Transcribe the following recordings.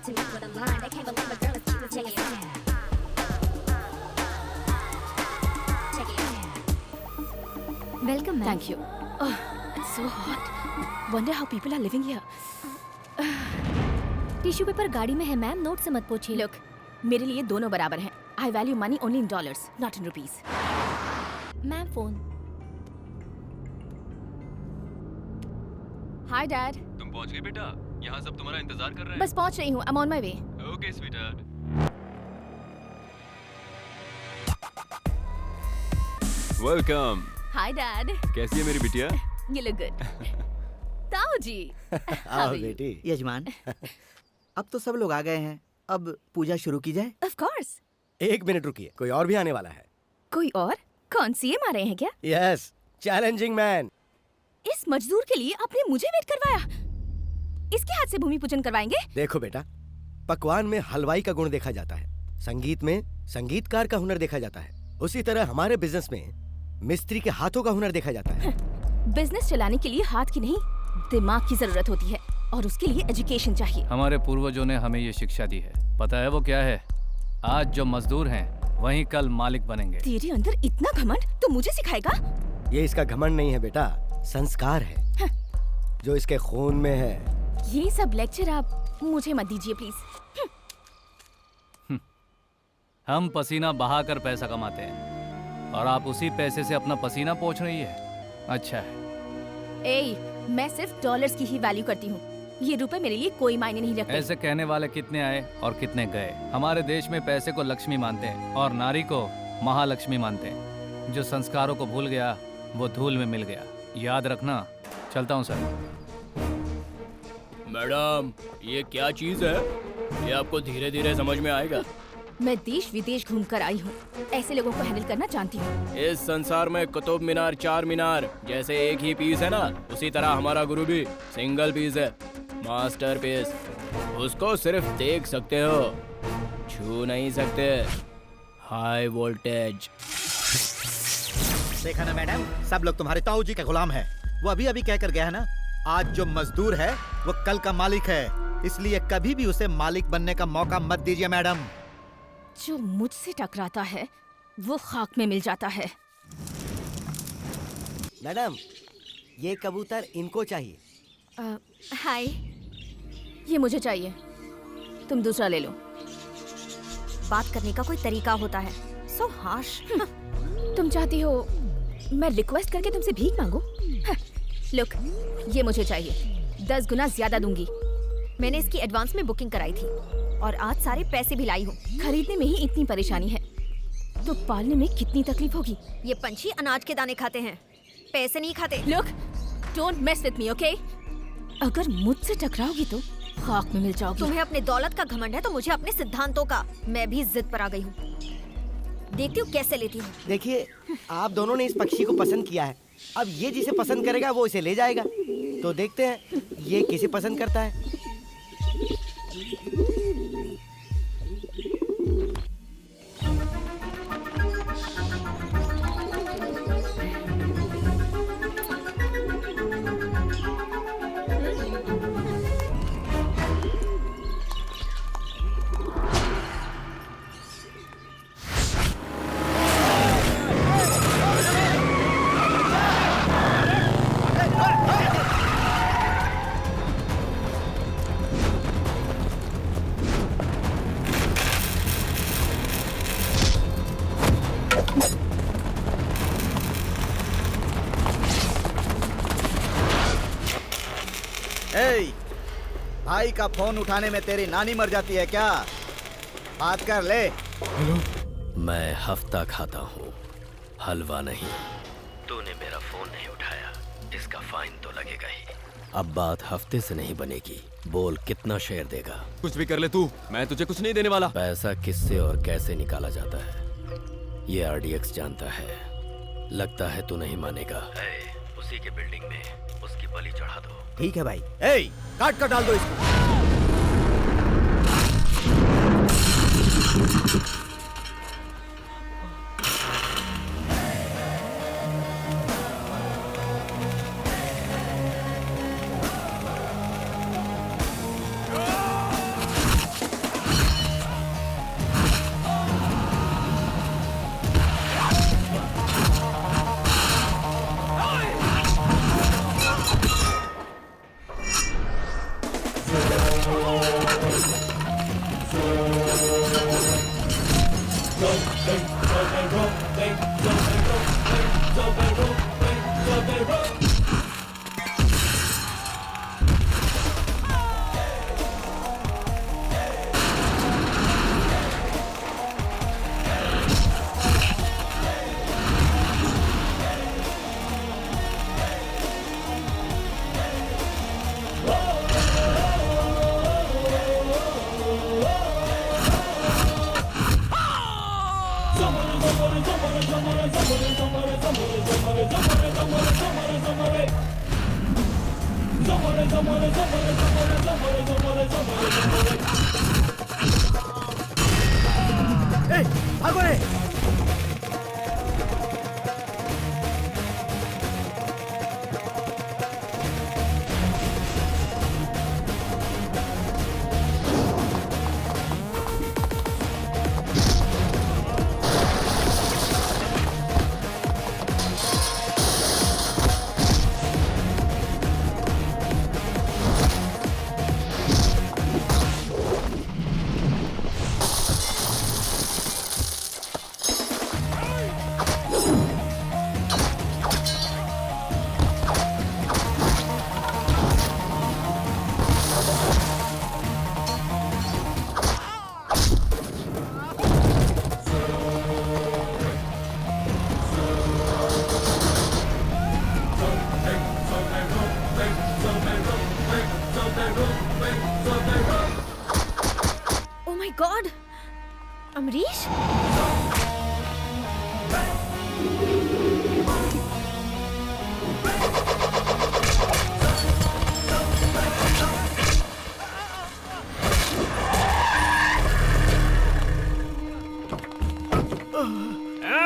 Welcome, ma'am. Thank you. Oh, it's so hot. Wonder how people are living here. Tissue paper गाड़ी में है ma'am, note से मत पूछिए। Look, मेरे लिए दोनों बराबर हैं. I value money only in dollars, not in rupees. Ma'am phone. Hi, Dad. तुम पहुंच गई बेटा? यहाँ सब तुम्हारा इंतजार कर रहे हैं। बस पहुंच रही हूँ. I'm on my way. Okay sweetheart. Welcome. Hi, Dad. कैसी है मेरी बिटिया? You look good. ताऊ जी. आओ बेटी। यजमान, अब तो सब लोग आ गए हैं, अब पूजा शुरू की जाए। Of course. 1 मिनट रुकिए, कोई और भी आने वाला है। कोई और? कौन CM आ रहे हैं क्या? Yes, challenging man. इस मजदूर के लिए आपने मुझे वेट करवाया? इसके हाथ से भूमि पूजन करवाएंगे? देखो बेटा, पकवान में हलवाई का गुण देखा जाता है, संगीत में संगीतकार का हुनर देखा जाता है, उसी तरह हमारे बिजनेस में मिस्त्री के हाथों का हुनर देखा जाता है। बिजनेस चलाने के लिए हाथ की नहीं, दिमाग की जरूरत होती है, और उसके लिए एजुकेशन चाहिए। हमारे पूर्वजों ने हमें ये शिक्षा दी है, पता है वो क्या है? आज जो मजदूर हैं, वहीं कल मालिक बनेंगे। तेरे अंदर इतना घमंड, तो मुझे सिखाएगा? ये इसका घमंड नहीं है बेटा, संस्कार है जो इसके खून में है। ये सब लेक्चर आप मुझे मत दीजिए प्लीज। हम पसीना बहाकर पैसा कमाते हैं, और आप उसी पैसे से अपना पसीना पोंछ रही है। अच्छा है। मैं सिर्फ डॉलर्स की ही वैल्यू करती हूँ, ये रुपए मेरे लिए कोई मायने नहीं रखते। ऐसे कहने वाले कितने आए और कितने गए। हमारे देश में पैसे को लक्ष्मी मानते हैं और नारी को महालक्ष्मी मानते हैं। जो संस्कारों को भूल गया वो धूल में मिल गया, याद रखना। चलता हूँ सर। मैडम, ये क्या चीज है? ये आपको धीरे धीरे समझ में आएगा। मैं देश विदेश घूम कर आई हूँ, ऐसे लोगों को हैंडल करना जानती हूँ। इस संसार में कुतुब मीनार 4 मीनार जैसे एक ही पीस है ना, उसी तरह हमारा गुरु भी सिंगल पीस है, मास्टरपीस। उसको सिर्फ देख सकते हो, छू नहीं सकते। High voltage. देखा ना मैडम, सब लोग तुम्हारे ताऊ जी के गुलाम हैं। वो अभी अभी कहकर गया है ना, आज जो मजदूर है वो कल का मालिक है, इसलिए कभी भी उसे मालिक बनने का मौका मत दीजिए मैडम। जो मुझसे टकराता है वो खाक में मिल जाता है। मैडम, ये कबूतर इनको चाहिए। हाय, ये मुझे चाहिए, तुम दूसरा ले लो। बात करने का कोई तरीका होता है, सो हार्श। तुम चाहती हो मैं रिक्वेस्ट करके तुमसे भीख मांगू? लुक, ये मुझे चाहिए, 10 गुना ज्यादा दूंगी। मैंने इसकी एडवांस में बुकिंग कराई थी और आज सारे पैसे भी लाई हूँ। खरीदने में ही इतनी परेशानी है तो पालने में कितनी तकलीफ होगी। ये पंछी अनाज के दाने खाते हैं, पैसे नहीं खाते। Look, don't mess with me, okay? अगर मुझसे टकराओगी तो खाक में मिल जाओगी। तुम्हें अपने दौलत का घमंड है तो मुझे अपने सिद्धांतों का। मैं भी जिद पर आ गई हूँ, देखती हूँ कैसे लेती हूँ। देखिए, आप दोनों ने इस पक्षी को पसंद किया है, अब ये जिसे पसंद करेगा वो इसे ले जाएगा। तो देखते हैं ये किसे पसंद करता है। भाई का फोन उठाने में तेरी नानी मर जाती है क्या? बात कर ले। मैं हफ्ता खाता हूँ, हलवा नहीं। तूने मेरा फोन नहीं उठाया, इसका फाइन तो लगेगा ही। अब बात हफ्ते से नहीं बनेगी, बोल कितना शेयर देगा? कुछ भी कर ले तू, मैं तुझे कुछ नहीं देने वाला। पैसा किससे और कैसे निकाला जाता है ये RDX जानता है। लगता है तू नहीं मानेगा। उसी के बिल्डिंग में उसकी बलि चढ़ा दो। ठीक है भाई। काट कर डाल दो इसको। ए, भागो रे! Oh my God! अमरीश?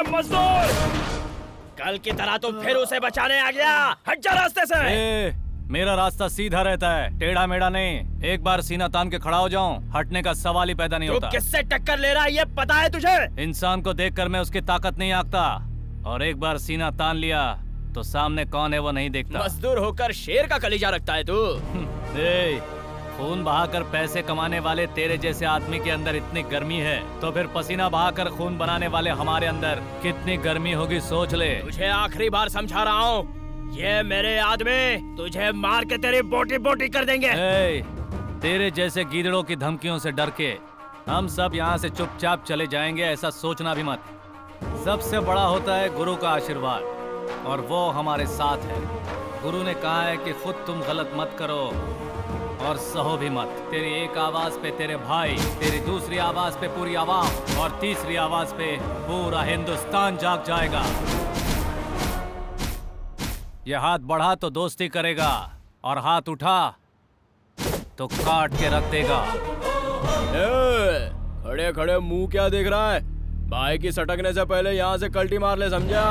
मजदूर, कल की तरह तुम फिर उसे बचाने आ गया। हट जा रास्ते से। मेरा रास्ता सीधा रहता है, टेढ़ा मेढ़ा नहीं। एक बार सीना तान के खड़ा हो जाऊं, हटने का सवाल ही पैदा नहीं तू होता। किससे टक्कर ले रहा है ये पता है तुझे? इंसान को देखकर मैं उसकी ताकत नहीं आंकता, और एक बार सीना तान लिया तो सामने कौन है वो नहीं देखता। मजदूर होकर शेर का कलीजा रखता है तू। ए, खून बहाकर पैसे कमाने वाले तेरे जैसे आदमी के अंदर इतनी गर्मी है, तो फिर पसीना बहाकर खून बनाने वाले हमारे अंदर कितनी गर्मी होगी सोच ले। तुझे आखिरी बार समझा रहा हूँ, ये मेरे आदमी तुझे मार के तेरी बोटी बोटी कर देंगे। तेरे जैसे गीदड़ों की धमकियों से डर के हम सब यहाँ से चुपचाप चले जाएंगे, ऐसा सोचना भी मत। सबसे बड़ा होता है गुरु का आशीर्वाद, और वो हमारे साथ है। गुरु ने कहा है कि खुद तुम गलत मत करो और सहो भी मत। तेरी एक आवाज पे तेरे भाई, तेरी दूसरी आवाज पे पूरी आवाम, और तीसरी आवाज पे पूरा हिंदुस्तान जाग जाएगा। ये हाथ बढ़ा तो दोस्ती करेगा, और हाथ उठा तो काट के रख देगा। खड़े खड़े मुंह क्या देख रहा है? भाई की सटकने से पहले यहाँ से कल्टी मार ले, समझा?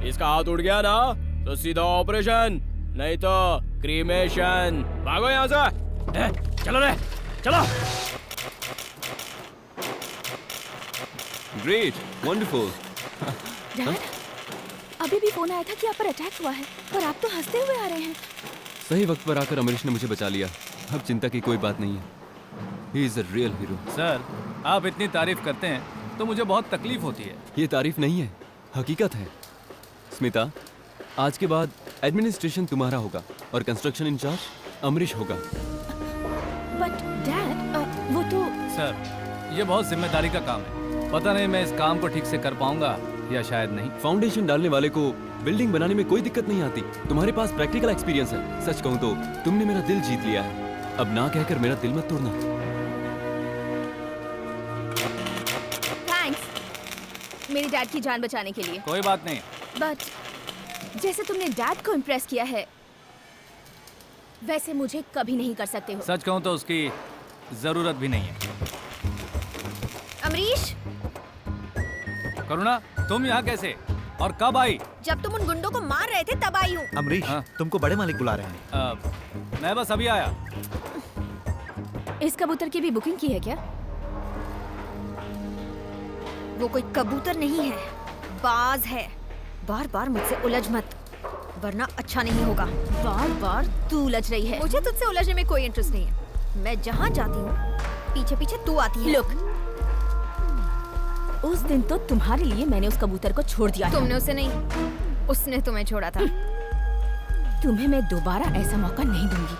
इसका हाथ उठ गया ना तो सीधा ऑपरेशन, नहीं तो क्रीमेशन। भागो यहाँ से। चलो रे, चलो। Great, wonderful. डैड, अभी भी फोन आया था कि आप पर अटैक हुआ है, पर आप तो हंसते हुए आ रहे हैं। सही वक्त पर आकर अमरीश ने मुझे बचा लिया। अब चिंता की कोई बात नहीं है। He is a real hero. Sir, आप इतनी तारीफ करते हैं तो मुझे बहुत तकलीफ होती है। ये तारीफ नहीं है, हकीकत है। स्मिता, आज के बाद एडमिनिस्ट्रेशन तुम्हारा होगा और कंस्ट्रक्शन इंचार्ज अमरीश होगा। बट डैड, वो तो। सर, ये बहुत जिम्मेदारी का काम है। पता नहीं मैं इस काम को ठीक से कर पाऊंगा या शायद नहीं। फाउंडेशन डालने वाले को बिल्डिंग बनाने में कोई दिक्कत नहीं आती। तुम्हारे पास प्रैक्टिकल एक्सपीरियंस है। सच कहूँ तो तुमने मेरा दिल जीत लिया है। अब ना कहकर मेरा दिल मत तोड़ना। थैंक्स मेरी डैड की जान बचाने के लिए। कोई बात नहीं। बट जैसे तुमने डैड को इम्प्रेस किया है, वैसे मुझे कभी नहीं कर सकते हो। सच कहूँ तो उसकी जरूरत भी नहीं है। अमरीश, करुणा, तुम यहाँ कैसे और कब आई? जब तुम उन गुंडों को मार रहे थे तब आई हूँ। अमरीश, हाँ? तुमको बड़े मालिक बुला रहे हैं। मैं बस अभी आया। इस कबूतर की भी बुकिंग की है क्या? वो कोई कबूतर नहीं है, बाज है। बार बार मुझसे उलझ मत, वरना अच्छा नहीं होगा। बार बार तू उलझ रही है। मुझे तुझसे उलझने में कोई इंटरेस्ट नहीं है। मैं जहाँ जाती हूँ पीछे पीछे तू आती है। लुक, उस दिन तो तुम्हारे लिए मैंने उस कबूतर को छोड़ दिया। तुमने उसे नहीं, उसने तुम्हें छोड़ा था। तुम्हें मैं दोबारा ऐसा मौका नहीं दूंगी।